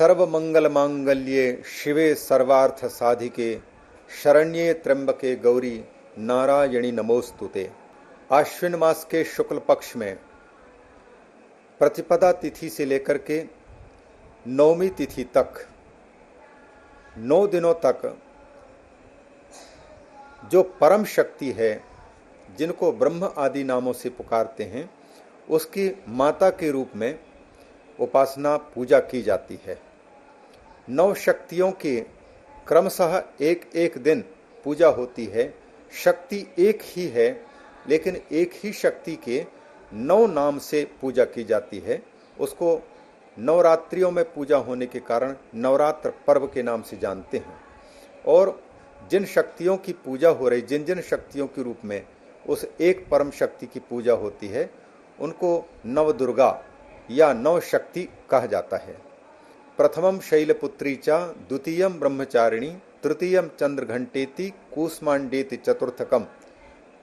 सर्वमंगल मांगल्ये शिवे सर्वार्थ साधिके शरण्ये त्र्यंबके गौरी नारायणी नमोस्तुते। आश्विन मास के शुक्ल पक्ष में प्रतिपदा तिथि से लेकर के नवमी तिथि तक 9 दिनों तक जो परम शक्ति है, जिनको ब्रह्म आदि नामों से पुकारते हैं, उसकी माता के रूप में उपासना पूजा की जाती है। 9 शक्तियों की क्रमशः एक एक दिन पूजा होती है। शक्ति एक ही है, लेकिन एक ही शक्ति के 9 नाम से पूजा की जाती है। उसको नवरात्रियों में पूजा होने के कारण नवरात्र पर्व के नाम से जानते हैं। और जिन शक्तियों की पूजा हो रही, जिन जिन शक्तियों के रूप में उस एक परम शक्ति की पूजा होती है, उनको नवदुर्गा या नव शक्ति कहा जाता है। प्रथमम शैलपुत्री च, द्वितीयम ब्रह्मचारिणी, तृतीयम चंद्रघंटेति, कूष्मांडेति चतुर्थकम,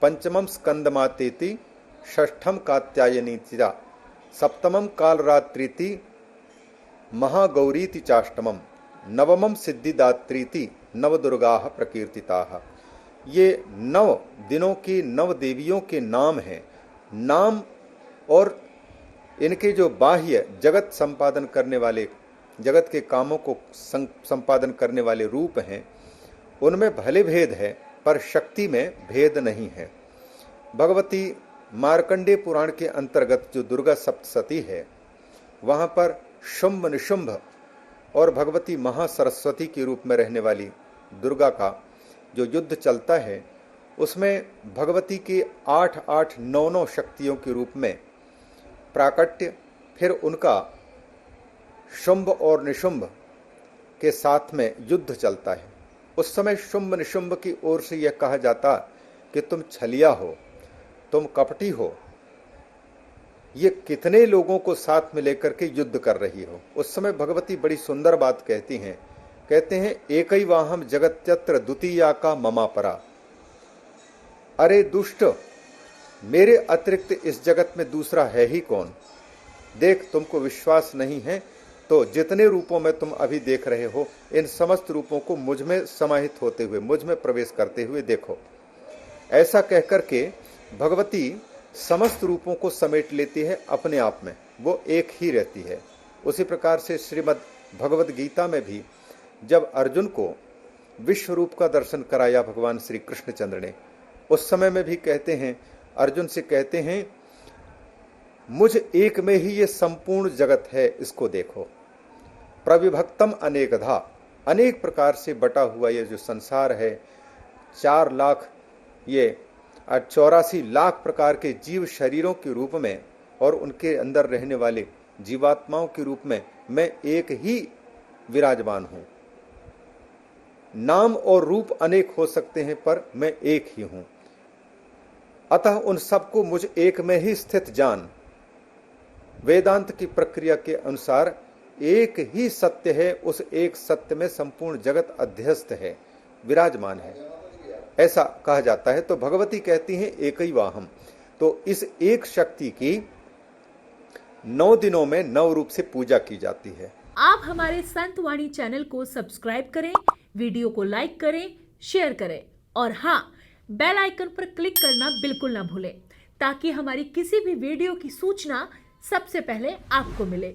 पंचमम स्कंदमातेति, षष्ठम कात्यायनीति च, सप्तमम कालरात्रीति, महागौरीति चाष्टमम, नवमम सिद्धिदात्रीति नवदुर्गाः प्रकीर्तिताः। ये 9 दिनों की 9 देवियों के नाम हैं। नाम और इनके जो बाह्य जगत संपादन करने वाले, जगत के कामों को संपादन करने वाले रूप हैं, उनमें भले भेद है, पर शक्ति में भेद नहीं है। भगवती मार्कंडेय पुराण के अंतर्गत जो दुर्गा सप्तशती है, वहाँ पर शुंभ निशुंभ और भगवती महासरस्वती के रूप में रहने वाली दुर्गा का जो युद्ध चलता है, उसमें भगवती के 8-8, 9-9 शक्तियों के रूप में प्राकट्य, फिर उनका शुंभ और निशुंभ के साथ में युद्ध चलता है। उस समय शुंभ निशुंभ की ओर से यह कहा जाता कि तुम छलिया हो, तुम कपटी हो, ये कितने लोगों को साथ में लेकर के युद्ध कर रही हो। उस समय भगवती बड़ी सुंदर बात कहती हैं, कहते हैं एकैवाहम जगत्यत्र द्वितीया का ममा परा। अरे दुष्ट, मेरे अतिरिक्त इस जगत में दूसरा है ही कौन। देख, तुमको विश्वास नहीं है तो जितने रूपों में तुम अभी देख रहे हो, इन समस्त रूपों को मुझ में समाहित होते हुए, मुझ में प्रवेश करते हुए देखो। ऐसा कहकर के भगवती समस्त रूपों को समेट लेती है अपने आप में, वो एक ही रहती है। उसी प्रकार से श्रीमद् भगवद गीता में भी जब अर्जुन को विश्व रूप का दर्शन कराया भगवान श्री कृष्णचंद्र ने, उस समय में भी कहते हैं, अर्जुन से कहते हैं, मुझ एक में ही ये संपूर्ण जगत है, इसको देखो। प्रविभक्तम अनेकधा, अनेक प्रकार से बटा हुआ ये जो संसार है, 4 लाख, ये 84 लाख प्रकार के जीव शरीरों के रूप में और उनके अंदर रहने वाले जीवात्माओं के रूप में मैं एक ही विराजमान हूं। नाम और रूप अनेक हो सकते हैं, पर मैं एक ही हूं। अतः उन सबको मुझ एक में ही स्थित जान। वेदांत की प्रक्रिया के अनुसार एक ही सत्य है, उस एक सत्य में संपूर्ण जगत अध्यस्त है, विराजमान है, ऐसा कहा जाता है। तो भगवती कहती हैं एकैवाहम। तो इस एक शक्ति की 9 दिनों में 9 रूप से पूजा की जाती है। आप हमारे संत वाणी चैनल को सब्सक्राइब करें, वीडियो को लाइक करें, शेयर करें और हाँ, बेल आइकन पर क्लिक करना बिल्कुल ना भूलें, ताकि हमारी किसी भी वीडियो की सूचना सबसे पहले आपको मिले।